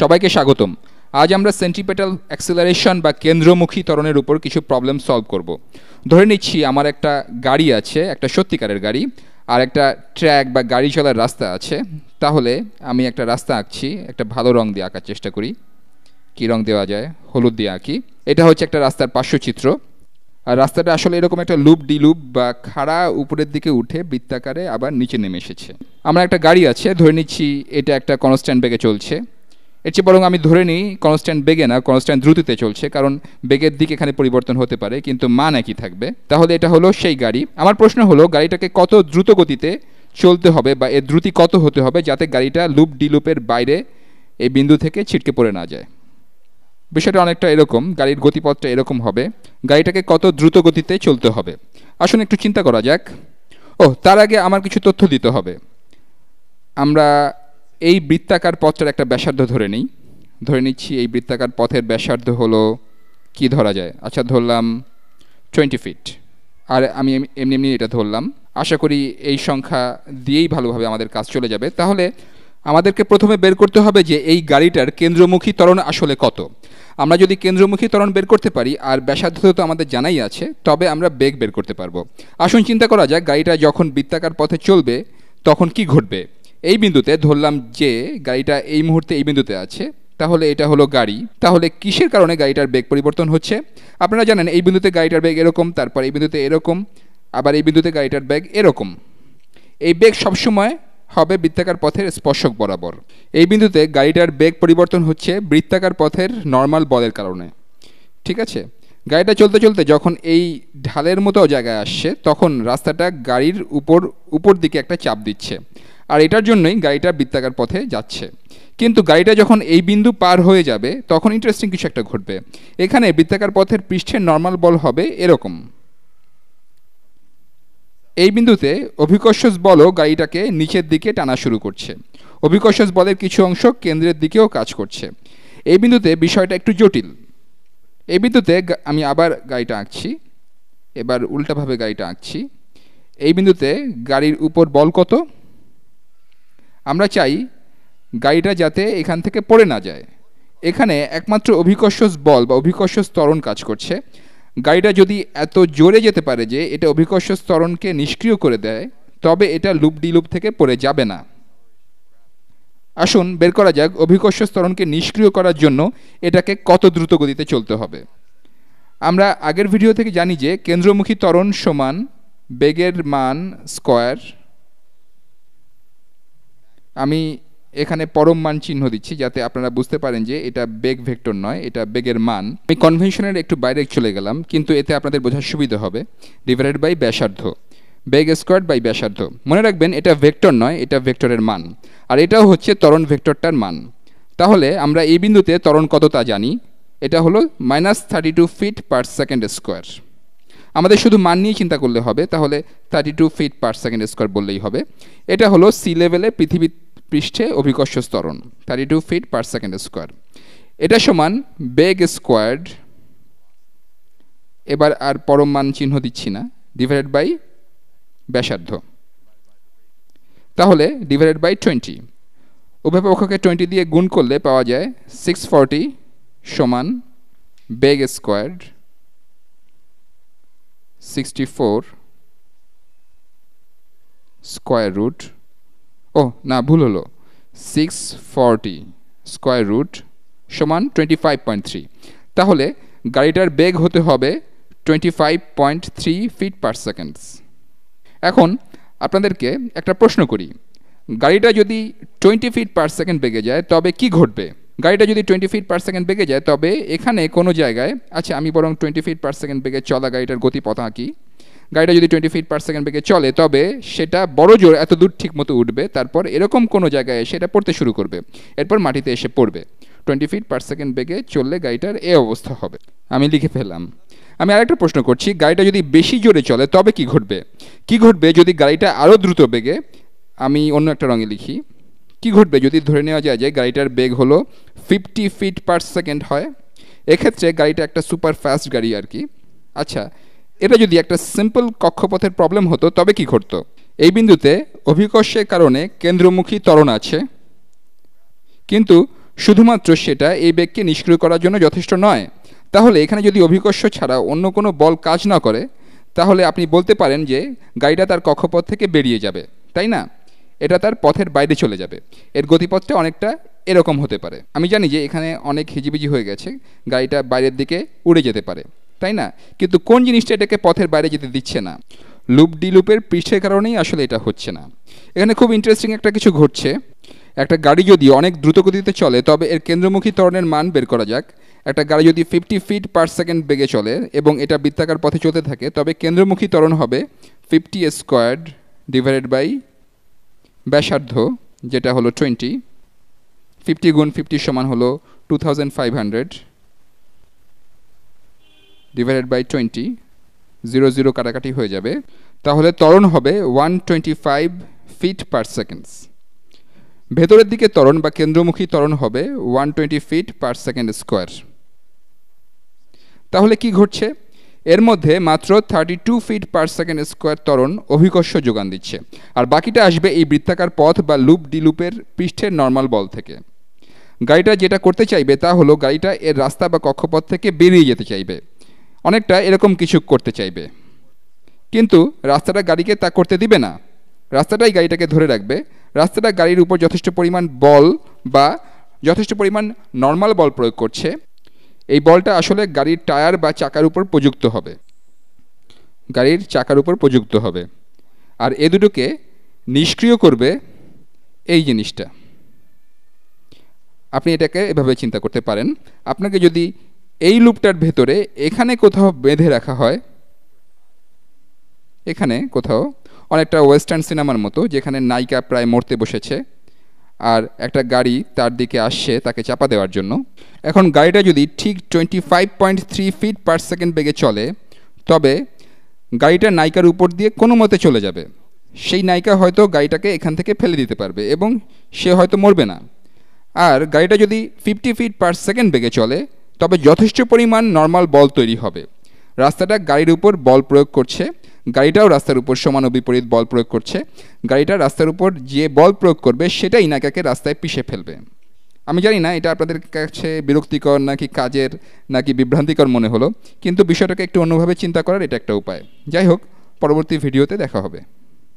সবাইকে স্বাগতম। আজ আমরা সেন্ট্রিপেটাল অ্যাক্সিলারেশন বা কেন্দ্রমুখী ত্বরণের উপর কিছু প্রবলেম সলভ করব। ধরে নিচ্ছি আমার একটা গাড়ি আছে, একটা সত্যিকারের গাড়ি, আর একটা ট্র্যাক বা গাড়ি চলার রাস্তা আছে। তাহলে আমি একটা রাস্তা আঁকছি, একটা ভালো রং দিয়ে আঁকার চেষ্টা করি। কী রং দেওয়া যায়? হলুদ দিয়ে আঁকি। এটা হচ্ছে একটা রাস্তার পার্শ্বচিত্র। আর রাস্তাটা আসলে এরকম একটা লুপ ডি লুপ বা খাড়া উপরের দিকে উঠে বৃত্তাকারে আবার নিচে নেমে এসেছে। আমার একটা গাড়ি আছে, ধরে নিচ্ছি এটা একটা কনস্ট্যান্ট বেগে চলছে। এর চেয়ে বরং আমি ধরে নিই কনস্ট্যান্ট বেগে না, কনস্ট্যান্ট দ্রুতিতে চলছে, কারণ বেগের দিক এখানে পরিবর্তন হতে পারে কিন্তু মান একই থাকবে। তাহলে এটা হলো সেই গাড়ি। আমার প্রশ্ন হলো গাড়িটাকে কত দ্রুত গতিতে চলতে হবে বা এর দ্রুতি কত হতে হবে যাতে গাড়িটা লুপ ডি লুপের বাইরে এই বিন্দু থেকে ছিটকে পড়ে না যায়। বিষয়টা অনেকটা এরকম, গাড়ির গতিপথটা এরকম হবে, গাড়িটাকে কত দ্রুত গতিতে চলতে হবে। আসুন একটু চিন্তা করা যাক। তার আগে আমার কিছু তথ্য দিতে হবে। আমরা এই বৃত্তাকার পথটার একটা ব্যাসার্ধ ধরে নিচ্ছি এই বৃত্তাকার পথের ব্যাসার্ধ হলো, কি ধরা যায়? আচ্ছা, ধরলাম 20 ফিট। আর আমি এমনি এটা ধরলাম। আশা করি এই সংখ্যা দিয়েই ভালোভাবে আমাদের কাজ চলে যাবে। তাহলে আমাদেরকে প্রথমে বের করতে হবে যে এই গাড়িটার কেন্দ্রমুখী ত্বরণ আসলে কত। আমরা যদি কেন্দ্রমুখী ত্বরণ বের করতে পারি আর ব্যাসার্ধ তো আমাদের জানাই আছে, তবে আমরা বেগ বের করতে পারবো। আসুন চিন্তা করা যাক গাড়িটা যখন বৃত্তাকার পথে চলবে তখন কি ঘটবে। এই বিন্দুতে ধরলাম যে গাড়িটা এই মুহূর্তে এই বিন্দুতে আছে, তাহলে এটা হলো গাড়ি। তাহলে কিসের কারণে গাড়িটার বেগ পরিবর্তন হচ্ছে? আপনারা জানেন এই বিন্দুতে গাড়িটার বেগ এরকম, তারপর এই বিন্দুতে এরকম, আবার এই বিন্দুতে গাড়িটার বেগ এরকম। এই বেগ সবসময় হবে বৃত্তাকার পথের স্পর্শক বরাবর। এই বিন্দুতে গাড়িটার বেগ পরিবর্তন হচ্ছে বৃত্তাকার পথের নর্মাল বলের কারণে। ঠিক আছে, গাড়িটা চলতে চলতে যখন এই ঢালের মতো জায়গায় আসছে তখন রাস্তাটা গাড়ির উপর দিকে একটা চাপ দিচ্ছে, আর এটার জন্যই গাড়িটা বৃত্তাকার পথে যাচ্ছে। কিন্তু গাড়িটা যখন এই বিন্দু পার হয়ে যাবে তখন ইন্টারেস্টিং কিছু একটা ঘটবে। এখানে বৃত্তাকার পথের পৃষ্ঠের নর্মাল বল হবে এরকম। এই বিন্দুতে অভিকর্ষজ বলও গাড়িটাকে নিচের দিকে টানা শুরু করছে। অভিকর্ষজ বলের কিছু অংশ কেন্দ্রের দিকেও কাজ করছে। এই বিন্দুতে বিষয়টা একটু জটিল। এই বিন্দুতে আমি আবার গাড়িটা আঁকছি, এবার উল্টাভাবে গাড়িটা আঁকছি। এই বিন্দুতে গাড়ির উপর বল কত? আমরা চাই গাড়িটা যাতে এখান থেকে পড়ে না যায়। এখানে একমাত্র অভিকর্ষজ বল বা অভিকর্ষজ ত্বরণ কাজ করছে। গাড়িটা যদি এত জোরে যেতে পারে যে এটা অভিকর্ষজ ত্বরণকে নিষ্ক্রিয় করে দেয়, তবে এটা লুপ ডি লুপ থেকে পড়ে যাবে না। আসুন বের করা যাক অভিকর্ষজ ত্বরণকে নিষ্ক্রিয় করার জন্য এটাকে কত দ্রুত গতিতে চলতে হবে। আমরা আগের ভিডিও থেকে জানি যে কেন্দ্রমুখী ত্বরণ সমান বেগের মান স্কয়ার। আমি এখানে পরম মান চিহ্ন দিচ্ছি যাতে আপনারা বুঝতে পারেন যে এটা বেগ ভেক্টর নয়, এটা বেগের মান। আমি কনভেনশনের একটু বাইরে চলে গেলাম, কিন্তু এতে আপনাদের বোঝার সুবিধা হবে। ডিভাইডেড বাই ব্যাসার্ধ, বেগ স্কোয়ার্ড বাই ব্যাসার্ধ। মনে রাখবেন এটা ভেক্টর নয়, এটা ভেক্টরের মান, আর এটাও হচ্ছে ত্বরণ ভেক্টরটার মান। তাহলে আমরা এই বিন্দুতে ত্বরণ কত তা জানি, এটা হলো -32 ফিট পার সেকেন্ড স্কোয়ার। আমাদের শুধু মান নিয়ে চিন্তা করলে হবে, তাহলে 32 ফিট পার সেকেন্ড স্কোয়ার বললেই হবে। এটা হলো সি লেভেলে পৃথিবী পৃষ্ঠে অভিকর্ষজ ত্বরণ 32 ফিট পার সেকেন্ড স্কোয়ার। এটা সমান বেগ স্কোয়ার্ড, এবার আর পরম মান চিহ্ন দিচ্ছি না, ডিভাইডেড বাই ব্যাসার্ধ। তাহলে ডিভাইডেড বাই 20, উভয় পক্ষকে 20 দিয়ে গুণ করলে পাওয়া যায় 640 সমান বেগ স্কোয়ার্ড 64 স্কোয়ার রুট, ভুল হলো, 640 স্কোয়ার রুট সমান 25.3। তাহলে গাড়িটার বেগ হতে হবে 25.3 ফিট পার সেকেন্ড। এখন আপনাদেরকে একটা প্রশ্ন করি, গাড়িটা যদি 20 ফিট পার সেকেন্ড বেগে যায় তবে কি ঘটবে? গাড়িটা যদি 20 ফিট পার সেকেন্ড বেগে যায় তবে এখানে কোনো জায়গায়, আচ্ছা আমি বরং 20 ফিট পার সেকেন্ড বেগে চলা গাড়িটার গতিপথ আঁকি। গাড়িটা যদি 20 ফিট পার সেকেন্ড বেগে চলে তবে সেটা বড় জোর এত দূর ঠিক মতো উঠবে, তারপর এরকম কোনো জায়গায় এসে এটা পড়তে শুরু করবে, এরপর মাটিতে এসে পড়বে। 20 ফিট পার সেকেন্ড বেগে চললে গাড়িটার এই অবস্থা হবে। আমি লিখে ফেললাম। আমি আরেকটা প্রশ্ন করছি, গাড়িটা যদি বেশি জোরে চলে তবে কি ঘটবে? কি ঘটবে যদি গাড়িটা আরও দ্রুত বেগে, আমি অন্য একটা রঙে লিখি, কি ঘটবে যদি ধরে নেওয়া যায় যে গাড়িটার বেগ হলো 50 ফিট পার সেকেন্ড হয়? এক্ষেত্রে গাড়িটা একটা সুপার ফাস্ট গাড়ি আর কি। আচ্ছা, এটা যদি একটা সিম্পল কক্ষপথের প্রবলেম হতো তবে কি ঘটতো? এই বিন্দুতে অভিকর্ষের কারণে কেন্দ্রমুখী ত্বরণ আছে, কিন্তু শুধুমাত্র সেটা এই বেগকে নিষ্ক্রিয় করার জন্য যথেষ্ট নয়। তাহলে এখানে যদি অভিকর্ষ ছাড়া অন্য কোনো বল কাজ না করে, তাহলে আপনি বলতে পারেন যে গাড়িটা তার কক্ষপথ থেকে বেরিয়ে যাবে, তাই না? এটা তার পথের বাইরে চলে যাবে। এর গতিপথটা অনেকটা এরকম হতে পারে। আমি জানি যে এখানে অনেক হিজিবিজি হয়ে গেছে, গাড়িটা বাইরের দিকে উড়ে যেতে পারে, তাই না? কিন্তু কোন জিনিসটা এটাকে পথের বাইরে যেতে দিচ্ছে না? লুপ ডি লুপের পৃষ্ঠের কারণেই আসলে এটা হচ্ছে না। এখানে খুব ইন্টারেস্টিং একটা কিছু ঘটছে। একটা গাড়ি যদি অনেক দ্রুত গতিতে চলে, তবে এর কেন্দ্রমুখী ত্বরণের মান বের করা যাক। একটা গাড়ি যদি 50 ফিট পার সেকেন্ড বেগে চলে এবং এটা বৃত্তাকার পথে চলতে থাকে, তবে কেন্দ্রমুখী ত্বরণ হবে 50 স্কোয়ার্ড ডিভাইডেড বাই ব্যাসার্ধ, যেটা হলো 20। 50 গুণ 50 সমান হলো 2500 ডিভাইডেড বাই 20, 0 0 কাটাকাটি হয়ে যাবে। তাহলে ত্বরণ হবে 125 ফিট পার সেকেন্ড। ভেতরের দিকে ত্বরণ বা কেন্দ্রমুখী ত্বরণ হবে 120 ফিট পার সেকেন্ড স্কোয়ার। তাহলে কি ঘটছে? এর মধ্যে মাত্র 32 ফিট পার সেকেন্ড স্কোয়ার ত্বরণ অভিকর্ষ যোগান দিচ্ছে, আর বাকিটা আসবে এই বৃত্তাকার পথ বা লুপ ডি লুপের পৃষ্ঠের নর্মাল বল থেকে। গাড়িটা যেটা করতে চাইবে তা হলো গাড়িটা এর রাস্তা বা কক্ষপথ থেকে বেরিয়ে যেতে চাইবে, অনেকটা এরকম কিছু করতে চাইবে। কিন্তু রাস্তাটা গাড়িকে তা করতে দিবে না, রাস্তাটাই গাড়িটাকে ধরে রাখবে। রাস্তাটা গাড়ির উপর যথেষ্ট পরিমাণ বল বা যথেষ্ট পরিমাণ নর্মাল বল প্রয়োগ করছে। এই বলটা আসলে গাড়ির টায়ার বা চাকার উপর প্রযুক্ত হবে, গাড়ির চাকার উপর প্রযুক্ত হবে। আর এ দুটোকে নিষ্ক্রিয় করবে এই জিনিসটা। আপনি এটাকে এভাবে চিন্তা করতে পারেন, আপনাকে যদি এই লুপটার ভেতরে এখানে কোথাও বেঁধে রাখা হয়, এখানে কোথাও, অনেকটা ওয়েস্টার্ন সিনেমার মতো, যেখানে নায়িকা প্রায় মরতে বসেছে আর একটা গাড়ি তার দিকে আসছে তাকে চাপা দেওয়ার জন্য। এখন গাড়িটা যদি ঠিক 25.3 ফিট পার সেকেন্ড বেগে চলে, তবে গাড়িটা নায়িকার উপর দিয়ে কোনো মতে চলে যাবে। সেই নায়িকা হয়তো গাড়িটাকে এখান থেকে ফেলে দিতে পারবে এবং সে হয়তো মরবে না। আর গাড়িটা যদি 50 ফিট পার সেকেন্ড বেগে চলে, তবে যথেষ্ট পরিমাণ নর্মাল বল তৈরি হবে। রাস্তাটা গাড়ির উপর বল প্রয়োগ করছে, গাড়িটাও রাস্তার উপর সমান বিপরীত বল প্রয়োগ করছে। গাড়িটা রাস্তার উপর যে বল প্রয়োগ করবে সেটাই নায়িকাকে রাস্তায় পিষে ফেলবে। আমি জানি না এটা আপনাদের কাছে বিরক্তিকর নাকি কাজের নাকি বিভ্রান্তিকর মনে হলো, কিন্তু বিষয়টাকে একটু অন্যভাবে চিন্তা করার এটা একটা উপায়। যাই হোক, পরবর্তী ভিডিওতে দেখা হবে।